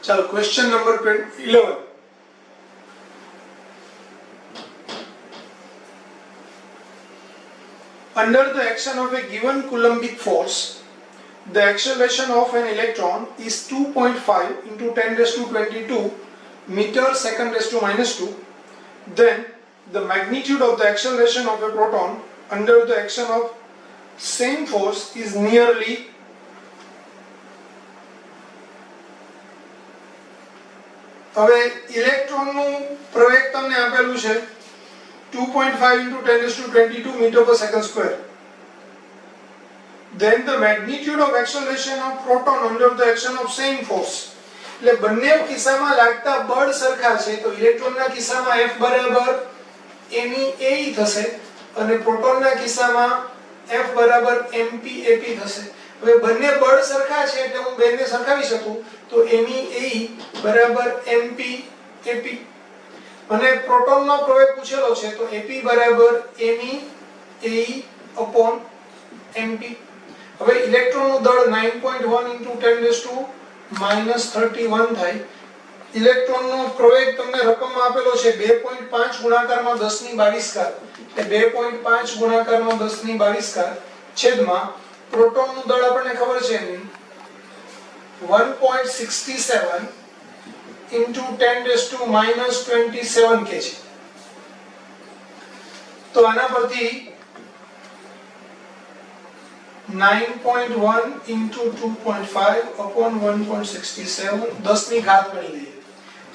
चलो question number 11. Under the action of a given coulombic force, the acceleration of an electron is 2.5 into 10 raised to 22 meter second raised to minus 2. Then the magnitude of the acceleration of a proton under the action of same force is nearly હવે ઇલેક્ટ્રોનનું પ્રવેગ તમને આપેલું છે 2.5 into 10 raised to 22 meter per second square. Then the magnitude of acceleration of proton under the action of same force. એટલે બંને કિસ્સામાં લાગતા બળ સરખા છે તો ઇલેક્ટ્રોનના કિસ્સામાં F બરાબર MeAe થશે અને પ્રોટોનના કિસ્સામાં F બરાબર MpAp થશે. હવે બંને બળ સરખા છે એટલે હું બેને સરખાવી શકું તો MeAe બરાબર MpAp અને પ્રોટોનનો પ્રવેગ પૂછેલો છે તો Ap બરાબર MeAe upon Mp. હવે ઇલેક્ટ્રોનનું દળ 9.1 into 10 raised to minus 31 થાય. ઇલેક્ટ્રોનનો પ્રવેગ તમને રકમમાં આપેલો છે 2.5 ગુણાકારમાં 10 ની 22 ઘાત એટલે 2.5 ગુણાકારમાં 10 ની 22 ઘાત છેદમાં પ્રોટોનનું દળ આપણને ખબર છે 1.67 into 10 raised to minus 27 kg. તો આના પરથી 9.1 into 2.5 upon 1.67 10 ની ઘાત ગણી લઈએ.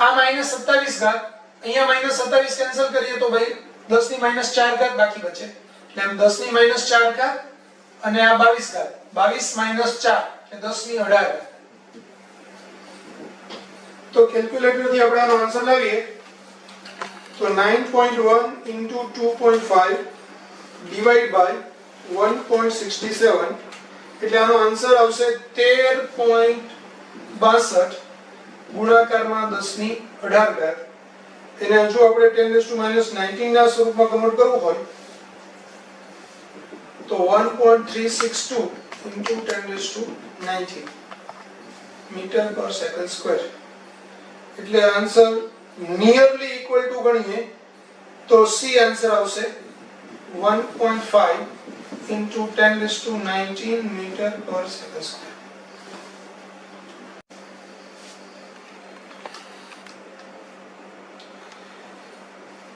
આ minus 27 ઘાત અહીંયા minus 27 કેન્સલ કરીએ તો ભાઈ 10 ની minus 4 ઘાત બાકી બચે એટલે આમ 10 ની minus 4 ઘાત અને આ 22 ઘાત 22 minus 4 એટલે 10 ની 18 ઘાત. તો કેલ્ક્યુલેટર થી આપણે આનો આન્સર લાવીએ તો 9.1 into 2.5 divided by 1.67 એટલે આનો આન્સર આવશે 13.62 ગુણાકારમાં 10 ની 18 ઘાત. એને હજુ આપણે 10 raised to minus 19 ના સ્વરૂપમાં કન્વર્ટ કરવું હોય તો 1.362 into 10 raised to 19 મીટર પર સેકન્ડ સ્ક્વેર એટલે આન્સર નિયરલી ઇક્વલ ટુ ગણીએ તો સી આન્સર આવશે 1.5 into 10 raised to 19 meter per second square.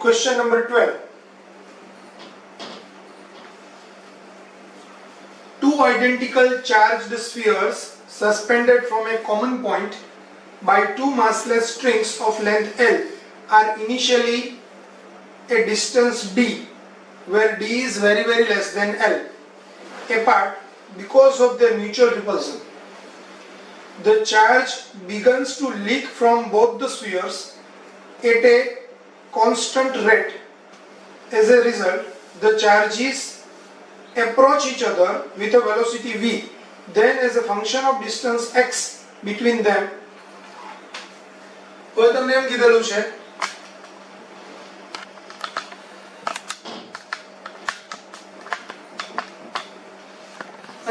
Question number 12. Two identical charged spheres suspended from a common point by two massless strings of length L are initially a distance d where d is very less than L apart because of their mutual repulsion. The charge begins to leak from both the spheres at a constant rate. As a result, the charges approach each other with a velocity v. Then as a function of distance x between them, તો તમને એમ કીધેલું છે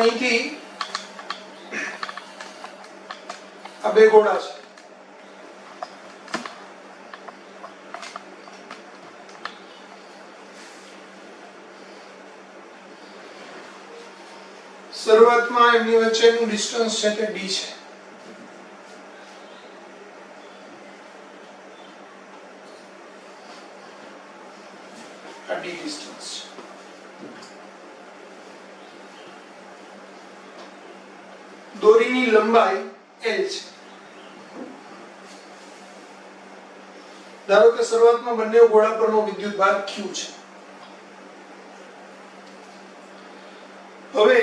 અહીંથી આ બે ગોળા છે શરૂઆતમાં એમની વચ્ચેનું ડિસ્ટન્સ છે તે d છે. આ d ડિસ્ટન્સ છે. દોરીની લંબાઈ L છે. ધારો કે શરૂઆતમાં બંને ગોળા પરનો વિદ્યુત ભાર Q છે. હવે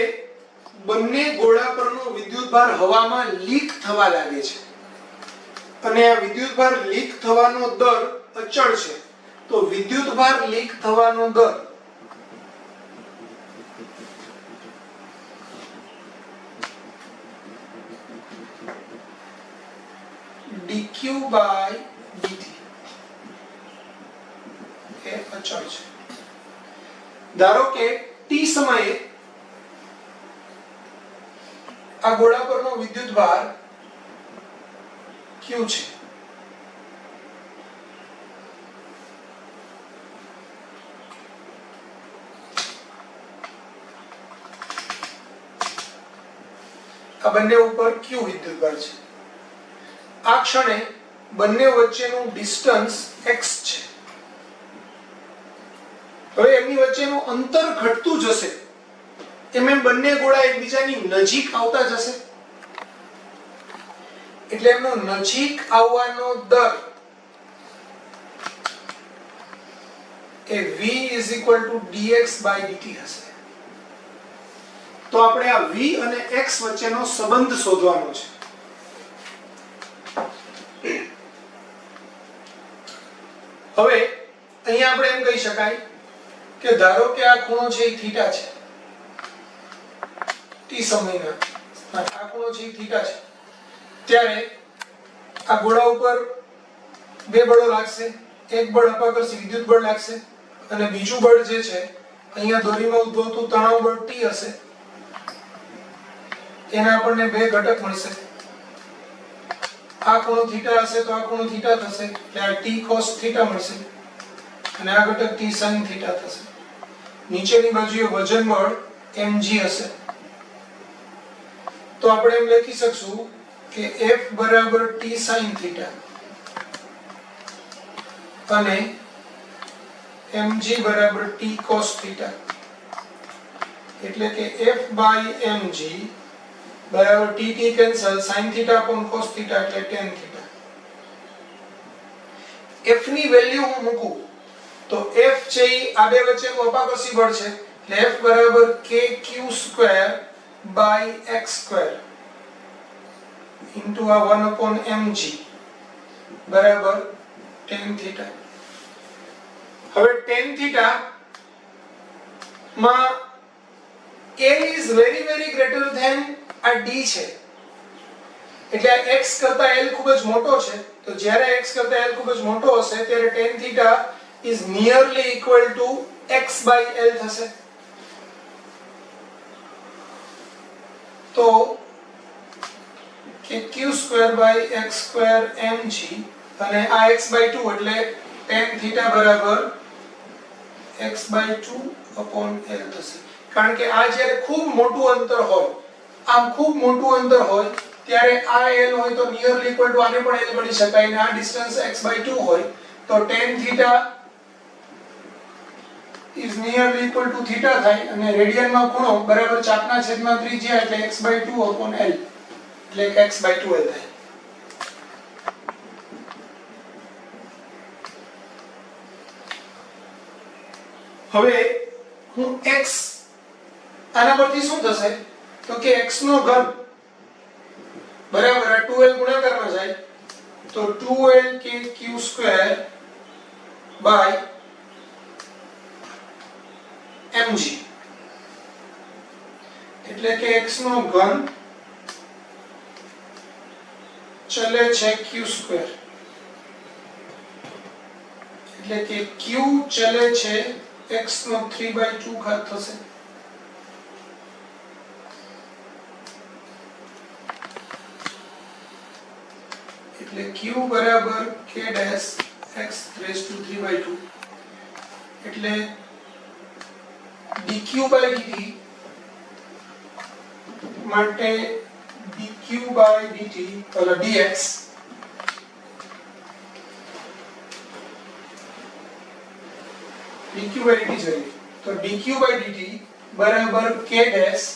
બંને ગોળા પરનો વિદ્યુત ભાર હવામાં લીક થવા લાગે છે અને આ વિદ્યુત ભાર લીક થવાનો દર અચળ છે. તો વિદ્યુત ભાર લીક થવાનો દર dq by dt એ અચળ છે. ધારો કે t સમયે આ ગોળા પરનો વિદ્યુત ભાર q Q છે. આ બંને ઉપર Q વિદ્યુતભાર છે. આ ક્ષણે બંને વચ્ચેનું ડિસ્ટન્સ x છે. હવે એમની વચ્ચેનું અંતર ઘટતું જશે એમ એમ બંને ગોળા એકબીજાની નજીક આવતા જશે, એટલે એમનો નજીક આવવાનો દર એ v dx/dt હશે. તો આપણે આ v અને x વચ્ચેનો સંબંધ શોધવાનો છે. હવે અહીંયા આપણે એમ કહી શકાય કે ધારો કે આ ખૂણો છે એ થીટા છે, t સમયના આ ખૂણો છે એ થીટા છે, ત્યારે આ ગોળા ઉપર બે બળો લાગશે. એક બળ અપાકર્ષી વિદ્યુત બળ લાગશે અને બીજું બળ જે છે અહીંયા દોરીમાં ઉદ્ભવતું તણાવ બળ T હશે. એના આપણને બે ઘટક મળશે. આ ખૂણો થીટા હશે તો આ ખૂણો થીટા થશે, એટલે આ T cos થીટા મળશે અને આ ઘટક T sin થીટા થશે. નીચેની બાજુએ વજન બળ mg હશે. તો આપણે એમ લખી શકશું કે F બરાબર T sin થીટા અને mg બરાબર T cos થીટા, એટલે કે F by mg બરાબર T cancel sin theta upon cos theta એટલે tan થીટા. F ની વેલ્યુ હું મૂકું તો F છે આ બે વચ્ચેનું અપાકર્ષી બળ છે, એટલે F બરાબર kq² by x² into આ 1 upon mg બરાબર tan થીટા. હવે tan થીટા માં L is very greater than આ d છે, એટલે આ x કરતા L ખૂબ જ મોટો છે. તો જ્યારે x કરતા L ખૂબ જ મોટો હશે ત્યારે tan theta is nearly equal to x by L થશે. તો કે q² by x² mg અને આ x by 2 એટલે tan થીટા બરાબર x by 2 upon L થશે. કારણ કે આ જ્યારે ખૂબ મોટું અંતર હોય, આમ ખૂબ મોટું અંતર હોય ત્યારે આ L હોય તો નિયરલી ઇક્વલ ટુ આને પણ L ગણી શકાય અને આ ડિસ્ટન્સ x by 2 હોય તો tan theta is nearly equal to theta થાય અને રેડિયનમાં ખૂણો બરાબર ચાપના છેદમાં ત્રિજ્યા એટલે x by 2 upon L એટલે x by 2L થાય. હવે હું x આના પરથી શું થશે તો કે x નો ઘન બરાબર આ 2L ગુણાકારમાં જાય તો 2L kq² by mg એટલે કે x નો ઘન ચલે છે q² એટલે કે q ચલે છે x નો 3/2 ઘાત થશે. એટલે q બરાબર k dash x raised to 3/2 એટલે dq by dt માટે dq by dt એટલે dx dq by dt જોઈએ તો dq by dt બરાબર k ડેશ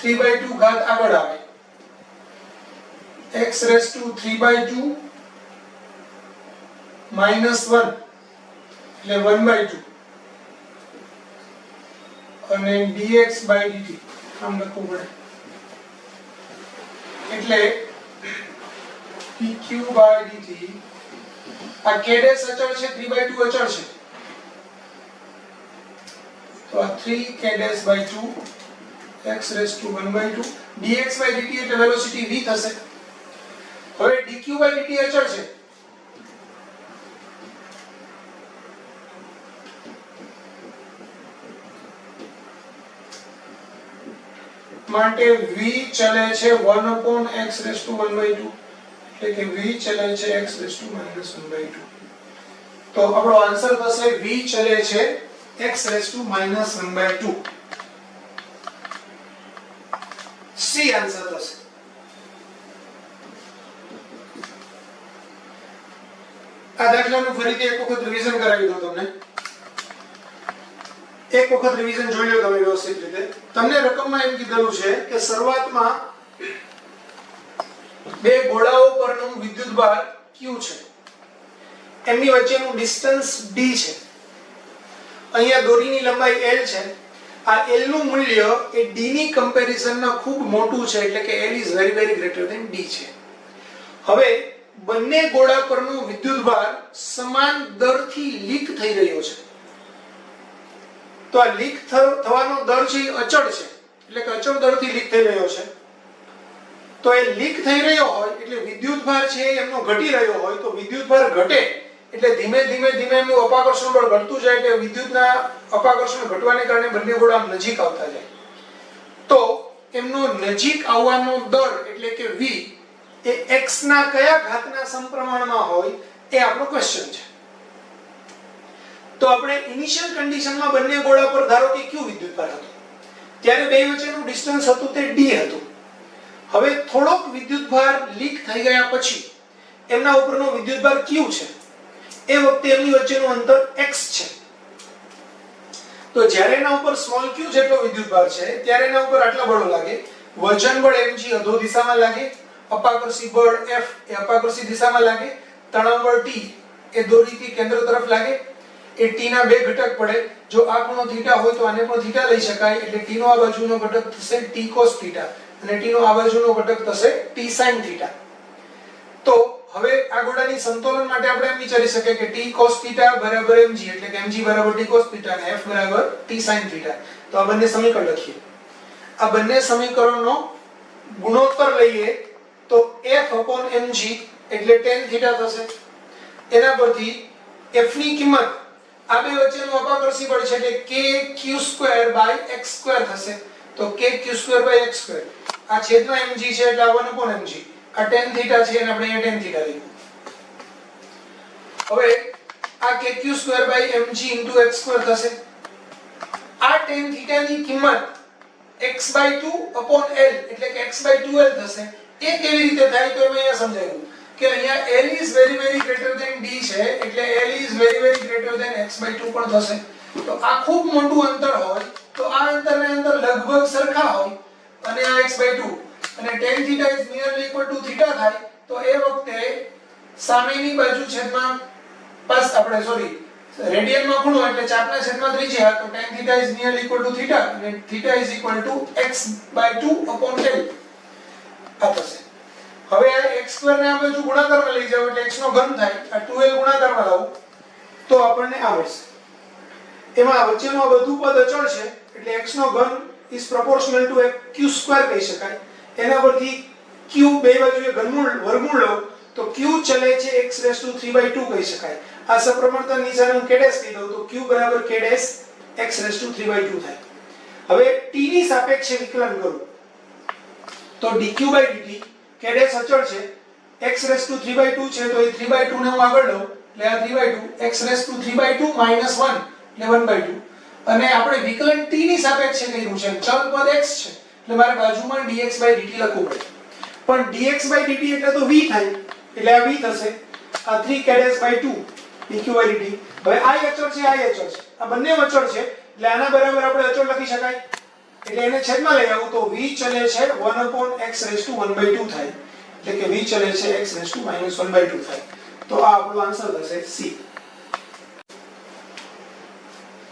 3/2 ઘાત આગળ આવે x raised to 3/2 minus 1 એટલે 1/2 અને dx by dt આમ લખવું પડે એટલે dq by dt આ k ડેશ અચળ છે 3/2 અચળ છે તો આ 3k dash by 2 x raised to 1/2 dx by dt એટલે વેલોસિટી v થશે. હવે dq by dt અચળ છે માટે v ચલે છે 1/x⁻², એટલે કે v ચલે છે x⁻². તો આપણો આન્સર થશે v ચલે છે x⁻². સી આન્સર થશે. આ દાખલાનું ફરીથી એક વખત રિવિઝન કરાવી દઉં તમને. એક વખત રિવિઝન જોઈ લો તમે વ્યવસ્થિત રીતે. તમને રકમમાં એમ કીધેલું છે કે શરૂઆતમાં બે ગોળાઓ પરનું વિદ્યુતભાર q છે, એમની વચ્ચેનું ડિસ્ટન્સ d છે. અહીંયા દોરીની લંબાઈ l છે. આ l નું મૂલ્ય એ d ની કમ્પેરિઝનમાં ખૂબ મોટું છે, એટલે કે l is very very greater than d છે. હવે બંને ગોળા પરનો વિદ્યુતભાર સમાન દરથી લીક થઈ રહ્યો છે. તો આ લીક થવાનો દર છે એ અચળ છે, એટલે કે અચળ દરથી લીક થઈ રહ્યો છે. તો એ લીક થઈ રહ્યો હોય એટલે વિદ્યુતભાર છે એમનો ઘટી રહ્યો હોય, તો વિદ્યુતભાર ઘટે એટલે ધીમે ધીમે એમનું અપાકર્ષણ બળ ઘટતું જાય, એટલે વિદ્યુતના અપાકર્ષણ ઘટવાને કારણે બંને ગોળા નજીક આવતા જાય. તો એમનો નજીક આવવાનો દર એટલે કે v એ x ના કયા ઘાતના સમપ્રમાણમાં હોય એ આપણો ક્વેશ્ચન છે. તો આપણે ઇનિશિયલ કન્ડિશનમાં બંને ગોળા પર ધારો કે q વિદ્યુતભાર હતો, ત્યારે બે વચ્ચેનું ડિસ્ટન્સ હતું તે d હતું. હવે થોડોક વિદ્યુતભાર લીક થઈ ગયા પછી એમના ઉપરનો વિદ્યુતભાર q છે, એ વખતે એમની વચ્ચેનું અંતર x છે. તો જ્યારે એના ઉપર સ્મોલ q જેટલો વિદ્યુતભાર છે ત્યારે એના ઉપર આટલા બળો લાગે. વજન બળ mg અધો દિશામાં લાગે, અપાકર્ષી બળ F એ અપાકર્ષી દિશામાં લાગે, તણાવ બળ T એ દોરીથી કેન્દ્ર તરફ લાગે. એ T ના બે ઘટક પડે. જો આ ખૂણો થીટા હોય તો આને પણ થીટા લઈ શકાય, એટલે T નો આ બાજુનો ઘટક થશે T cos θ અને T નો આ બાજુનો ઘટક થશે T sin θ. તો હવે આ ગોળાની સંતુલન માટે આપણે એમ વિચારી શકીએ કે T cos θ બરાબર mg, એટલે કે mg બરાબર T cos θ અને F બરાબર T sin θ. તો આ બંને સમીકરણ લખીએ. આ બંને સમીકરણનો ગુણોત્તર લઈએ તો F/mg એટલે tan θ થશે. એના પરથી F ની કિંમત આ બે વચ્ચેનું અપાકર્ષી બળ છે એટલે kq²/x² થશે. તો kq²/x², આ છેદમાં mg છે એટલે આ 1/mg, આ tan θ છે અને આપણે અહીંયા tan θ લખ્યું. હવે આ kq²/mg * x² થશે. આ tan θ ની કિંમત x/2/l એટલે કે x/2l થશે. એ કેવી રીતે થાય તો મેં અહીંયા સમજાવ્યું કે અહીંયા l is very very greater than d છે, એટલે l is very very greater than x/2 પણ થશે. તો આ ખૂબ મોટું અંતર હોય તો આ અંતરને અંતર લગભગ સરખા હોય અને આ x/2 અને tan θ is nearly equal to θ થાય, તો એ વખતે સામેની બાજુ છેદમાં પાસ આપણે સોરી રેડિયનમાં ખૂણો એટલે ચાપના છેદમાં ત્રિજ્યા, તો tan θ is nearly equal to θ અને θ is equal to x/2/l આ થશે. હવે આ x² ને આ બાજુ ગુણાકારમાં લઈ જાવ એટલે x નો ઘન થાય, આ 2l ગુણાકારમાં લાવો તો આપણને આ મળશે. એમાં વચ્ચેનું આ બધું પદ અચળ છે એટલે x નો ઘન is proportional to q² કહી શકાય. એના પરથી q બે બાજુએ ઘનમૂળ વર્ગમૂળ લો તો q ચલે છે x⁻³ કહી શકાય. આ સપ્રમાણતા નીચેનું હું k' કહી દઉં તો q બરાબર k' x⁻³ થાય. હવે t ની સાપેક્ષે વિકલન કરું તો dq/dt k' અચળ છે, x⁻³ છે તો એ 3/2 ને હું આગળ લઉં એટલે આ 3/2 x⁻³ - 1 એટલે 1/2 અને આપણે વિકલન t ની સાપેક્ષે કર્યું છે, ચલ પદ x છે એટલે મારે બાજુમાં dx/dt લખવું પડે. પણ dx/dt એટલે તો v થાય એટલે આ v થશે, આ 3k'/2 dq/dt. હવે આ અચળ છે, આ અચળ છે, આ બંને અચળ છે એટલે આના બરાબર આપણે અચળ લખી શકાય. એટલે એને છેદમાં લઈ આવું તો v ચલે છે 1/x⁻² થાય, એટલે કે v ચલે છે x⁻−1/2 થાય. તો આ આપણો આન્સર થશે C.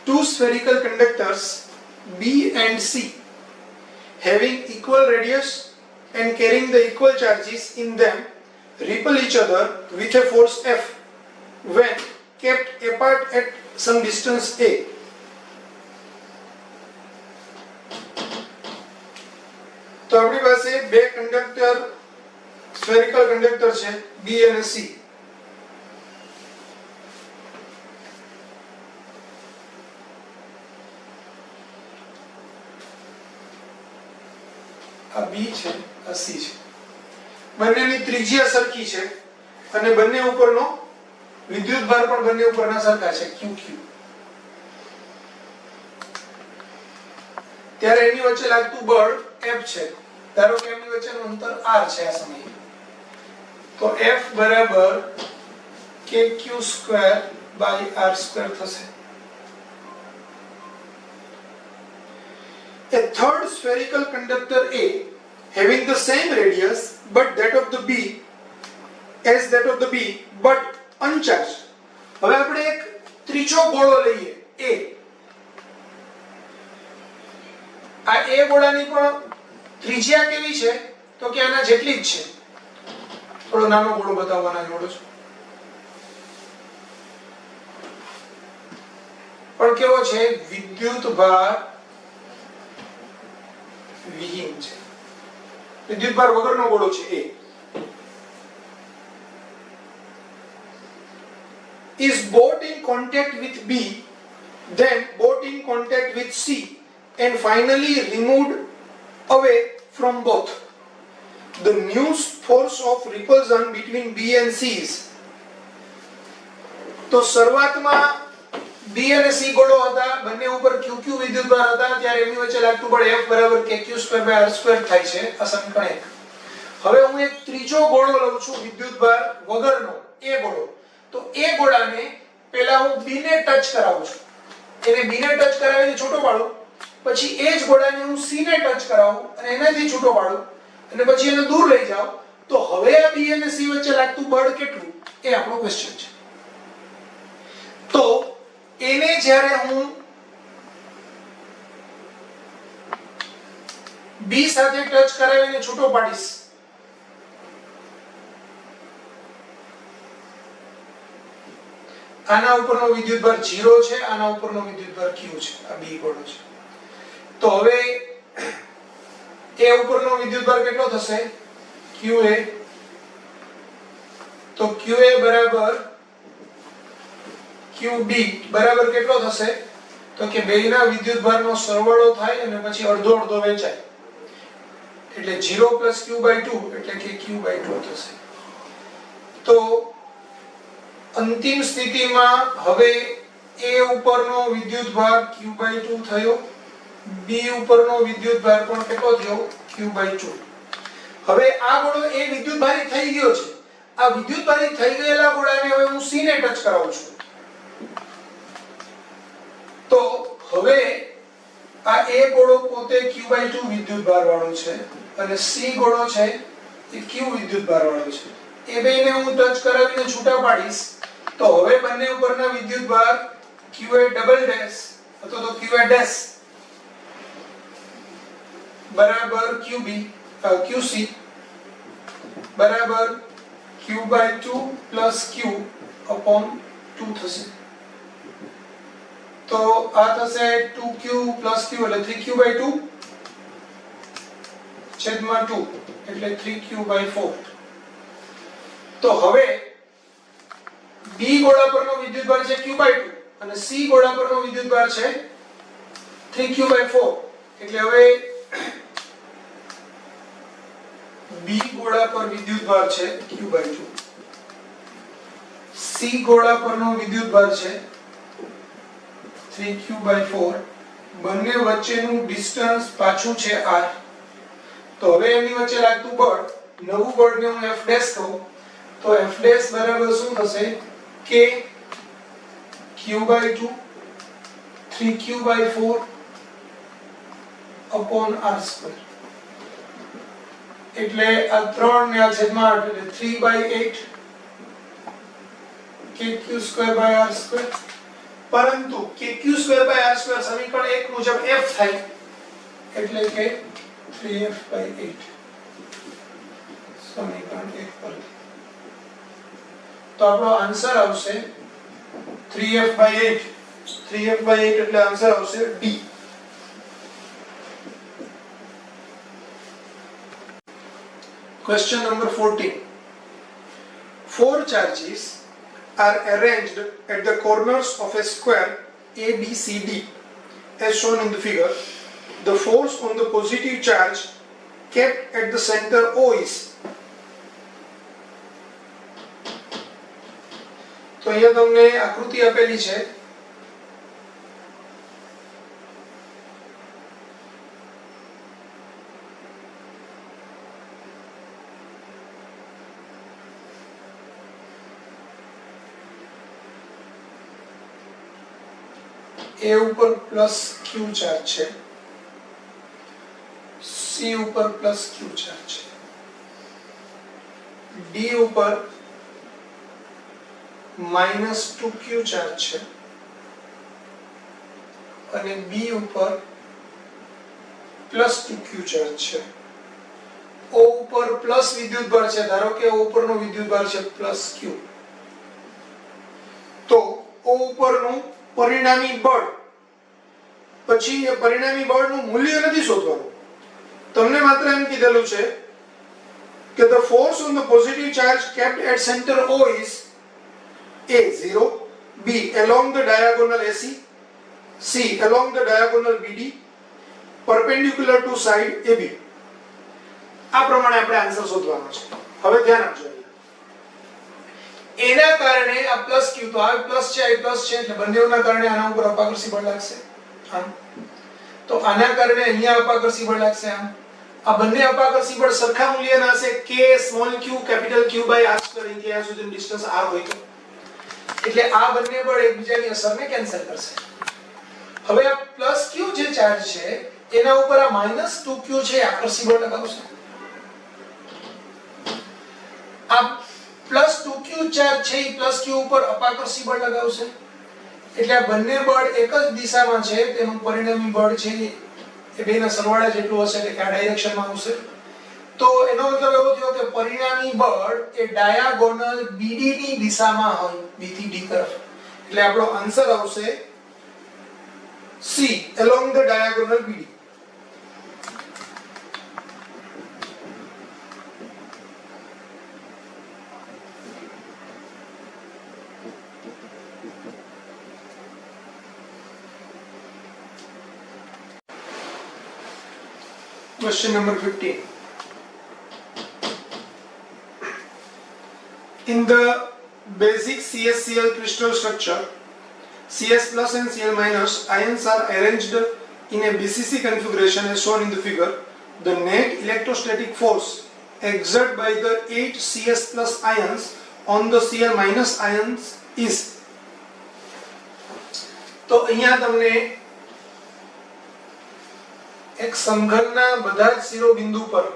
Two spherical conductors B and C having equal radius and carrying the equal charges in them repel each other with a force F when kept apart at some distance A. તો આપણી પાસે બે conductor spherical conductor છે B અને C. આ B છે આ C છે બંનેની ત્રિજ્યા સરખી છે અને બંને ઉપરનો વિદ્યુતભાર પણ બંને ઉપરના સરખા છે QQ ત્યારે એની વચ્ચે લાગતું બળ F છે ધારો કે એમની વચ્ચેનું અંતર R છે આ સમયે તો F બરાબર kq²/r² થશે A third spherical conductor A having the same radius but that of the B but uncharged હવે આપણે એક ત્રીજો ગોળો લઈએ A આ A ગોળાની પણ ત્રિજ્યા કેવી છે તો કે આના જેટલી જ છે થોડો નાનો ગોળો બતાવવાના જોડો છું પણ કેવો છે વિદ્યુતભાર વિહીન છે વિદ્યુતભાર વગરનો ગોળો છે A is brought in contact with B then brought in contact with C and finally removed away from both the new force of repulsion between B and C is તો શરૂઆતમાં B અને C ગોળો હતા બંને ઉપર QQ વિદ્યુતભાર હતા ત્યારે એની વચ્ચે લાગતું બળ F બરાબર kq²/r² થાય છે આ સમીકરણ 1 હવે હું એક ત્રીજો ગોળો લઉં છું વિદ્યુતભાર વગરનો A ગોળો તો A ગોળાને પહેલા હું B ને ટચ કરાવું છું એને B ને ટચ કરાવીને છૂટો પાડું પછી એ જ ગોળાને હું C ને ટચ કરાવું અને એનાથી છૂટો પાડું અને પછી એને દૂર લઈ જાઉં તો હવે આ B અને C વચ્ચે લાગતું બળ કેટલું એ આપણો ક્વેશ્ચન છે તો એને જ્યારે હું B સાથે ટચ કરાવીને છૂટો પાડીશ આના ઉપરનો વિદ્યુતભાર 0 છે આના ઉપરનો વિદ્યુતભાર Q છે આ B ગોળો છે તો હવે A ઉપરનો વિદ્યુતભાર કેટલો થશે QA તો QA બરાબર QB બરાબર કેટલો થશે તો કે બેયના વિદ્યુતભારનો સરવાળો થાય અને પછી અડધો અડધો વહેંચાય એટલે 0 + Q/2 એટલે કે Q/2 થશે તો અંતિમ સ્થિતિમાં હવે A ઉપરનો વિદ્યુતભાર Q/2 થયો B ઉપરનો વિદ્યુતભાર પણ કેટલો થયો Q/2 હવે આ ગોળો એ વિદ્યુતભારી થઈ ગયો છે આ વિદ્યુતભારી થઈ ગયેલા ગોળાને હવે હું C ને ટચ કરાવું છું તો હવે આ A ગોળો પોતે Q/2 વિદ્યુતભાર વાળો છે અને C ગોળો છે એ Q વિદ્યુતભાર વાળો છે એ બેને હું ટચ કરાવીને છૂટા પાડીશ તો હવે બંને ઉપરના વિદ્યુતભાર QA ડબલ ડેશ અથવા તો QA ડેશ બરાબર QC બરાબર Q/2 + Q/2 થશે તો આ થશે 2Q + Q એટલે 3Q/2 છેદમાં 2 એટલે 3Q/4 તો હવે B ગોળા પરનો વિદ્યુતભાર છે Q/2 અને C ગોળા પરનો વિદ્યુતભાર છે 3Q/4 એટલે હવે B ગોળા પર વિદ્યુતભાર છે Q/2 C ગોળા પરનો વિદ્યુતભાર છે 3Q/4 બંને વચ્ચેનું ડિસ્ટન્સ પાછું છે R તો હવે એની વચ્ચે લાગતું બળ નવું બળને હું F' કહું તો F' બરાબર શું થશે K Q/2 3Q/4 r² એટલે આ 3 ને આ છેદમાં 8 એટલે 3/8 kq²/r² પરંતુ kq²/r² સમીકરણ 1 મુજબ F થાય એટલે કે 3F/8 સમીકરણ 1 પર તો આપણો આન્સર આવશે 3F/8 એટલે આન્સર આવશે D Question number 14 4 charges are arranged at the corners of a square ABCD as shown in the figure. The force on the positive charge kept at the center O is. તો અહીંયા તમને આકૃતિ આપેલી છે. A ઉપર plus Q charge છે, C ઉપર plus Q charge છે, D ઉપર માઇનસ 2Q ચાર્જ છે અને B ઉપર પ્લસ 2Q ચાર્જ છે. O ઉપર પ્લસ વિદ્યુતભાર છે, ધારો કે O ઉપરનો વિદ્યુતભાર છે પ્લસ Q, તો O ઉપરનું પરિણામી બળ, પછી એ પરિણામી બળનું મૂલ્ય નથી શોધવાનું, તમને માત્ર એમ કીધેલું છે કે the force on the positive charge kept at center O is A 0, B along the diagonal AC, C along the diagonal BD, perpendicular to side AB. આ પ્રમાણે આપણે આન્સર શોધવાનો છે. હવે ધ્યાન આપજો, એના કારણે આ પ્લસ Q, તો આ પ્લસ છે, આ પ્લસ છે, એટલે બંનેના કારણે આના ઉપર અપાકર્ષી બળ લાગશે આમ, તો આના કારણે અહીંયા અપાકર્ષી બળ લાગશે આમ. આ બંને અપાકર્ષી બળ સરખા મૂલ્યના હશે, k small q capital Q by r square, કે આ સુધીનું ડિસ્ટન્સ r હોય તો, એટલે આ બંને બળ એકબીજાની અસરને કેન્સલ કરશે. હવે આ પ્લસ Q જે ચાર્જ છે એના ઉપર આ માઈનસ 2Q છે આકર્ષી બળ લગાવશે. આ પ્લસ 2Q ચાર્જ છે એ પ્લસ Q ઉપર અપાકર્ષી બળ લગાવશે, એટલે આ બંને બળ એક જ દિશામાં છે, તેનું પરિણામી બળ છે એ બેના સરવાળા જેટલું હશે, એટલે કે આ ડાયરેક્શનમાં આવશે. તો એનો મતલબ એવો થયો કે પરિણામી બળ એ ડાયાગોનલ BD ની દિશામાં હોય, B થી D તરફ, એટલે આપણો આન્સર આવશે C along the diagonal BD. Question number 15. In the basic CSCl crystal structure, Cs plus and Cl minus ions are arranged in a BCC configuration as shown in the figure. The net electrostatic force exerted by the 8 Cs plus ions on the Cl minus ions is. તો અહીંયા તમને એક સમઘનના બધા જ શિરોબિંદુ પર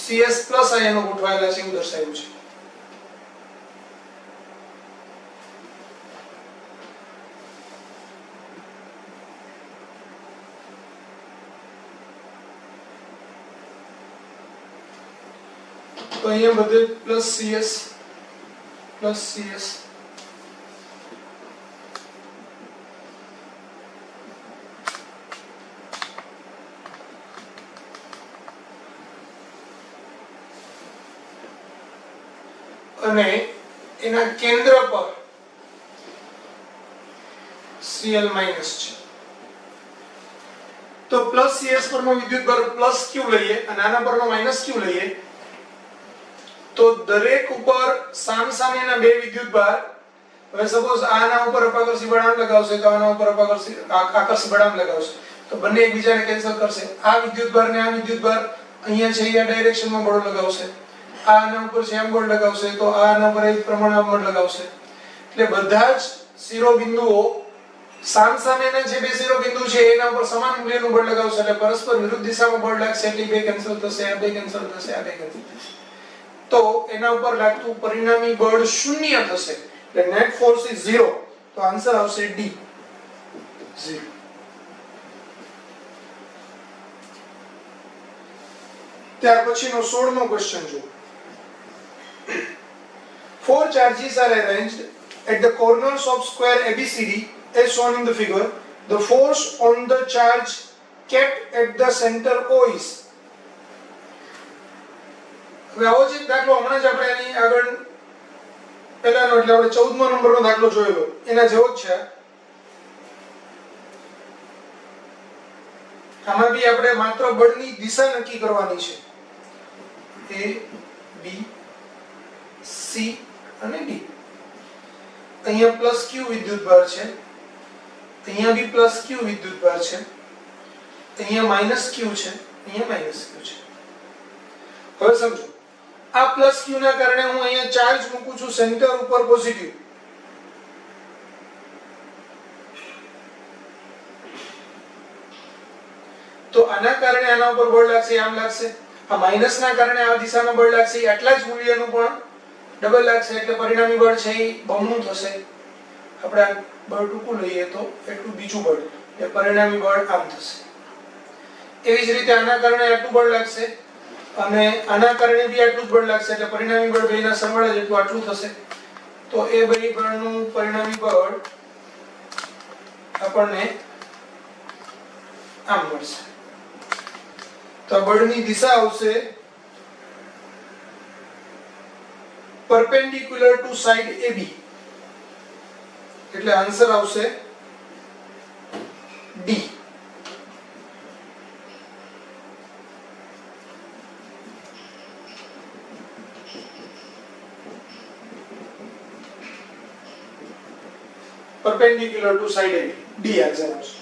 Cs plus આયનો ગોઠવાયેલા છે એવું દર્શાવ્યું છે. તો અહીંયા બધે પ્લસ Cs પ્લસ Cs, અને એના કેન્દ્ર પર Cl માઈનસ છે. તો પ્લસ Cs પરનો વિદ્યુતભાર પ્લસ Q લઈએ અને આના પરનો માઈનસ Q લઈએ, તો દરેક ઉપર સામસામેના બે વિદ્યુતભાર, હવે સપોઝ આના ઉપર અપાકર્ષી બળ આમ લગાવશે તો આના ઉપર આકર્ષી બળ આમ લગાવશે, તો બંને એકબીજાને કેન્સલ કરશે. આ વિદ્યુતભાર ને આ વિદ્યુતભાર અહીંયા છે આ ડાયરેક્શનમાં બળ લગાવશે, આના ઉપર છે એમ બળ લગાવશે, તો આના ઉપર એ પ્રમાણે બળ લગાવશે. એટલે બધા જ શિરોબિંદુઓ સામસામેના જે બે શિરોબિંદુ છે એના ઉપર સમાન મૂલ્યનું બળ લગાવશે, એટલે પરસ્પર વિરુદ્ધ દિશામાં બળ લાગશે, એટલે બે કેન્સલ થશે, આ બે કેન્સલ થશે, આ બે કેન્સલ થશે. તો એના ઉપર લાગતું પરિણામી બળ શૂન્ય થશે, એટલે નેટ ફોર્સ ઇઝ 0. તો આન્સર આવશે D 0. ત્યાર પછીનો 16મો ક્વેશ્ચન જુઓ. 4 charges are arranged at the corners of square ABCD as shown in the figure. The force on the charge kept at the center O is. હવે આવો જ એક દાખલો હમણાં જ આપણે એની આગળ પહેલાનો એટલે આપણે 14મો નંબરનો દાખલો જોયેલો એના જેવો જ છે. આમાં બી આપણે માત્ર બળની દિશા નક્કી કરવાની છે. A B C અને D. અહીંયા પ્લસ Q વિદ્યુતભાર છે, અહીંયા બી પ્લસ Q વિદ્યુતભાર છે, અહીંયા માઈનસ Q છે, અહીંયા માઈનસ Q છે. હવે સમજો, આ પ્લસ Q ના કારણે હું અહીંયા ચાર્જ મૂકું છું સેન્ટર ઉપર પોઝિટિવ. તો આના કારણે આના ઉપર બળ લાગશે, આમ લાગશે. આ માઈનસ ના કારણે આ દિશામાં બળ લાગશે, આટલા જ મૂલ્યનું પણ ડબલ લાગશે, એટલે પરિણામી બળ છે એ બમણું થશે. આપણે આ બળ ટૂંકું લઈએ તો એટલું બીજું બળ, એટલે પરિણામી બળ આમ થશે. એવી જ રીતે આના કારણે આટલું બળ લાગશે અને આના કારણે બી આટલું જ બળ લાગશે, એટલે પરિણામી બળ બેના સરવાળે જેટલું આટલું થશે. તો એ બે બળનું પરિણામી બળ આપણને આમ મળશે. તો બળની દિશા આવશે perpendicular to side AB, એટલે આન્સર આવશે D. perpendicular to side AB, D answer આવશે.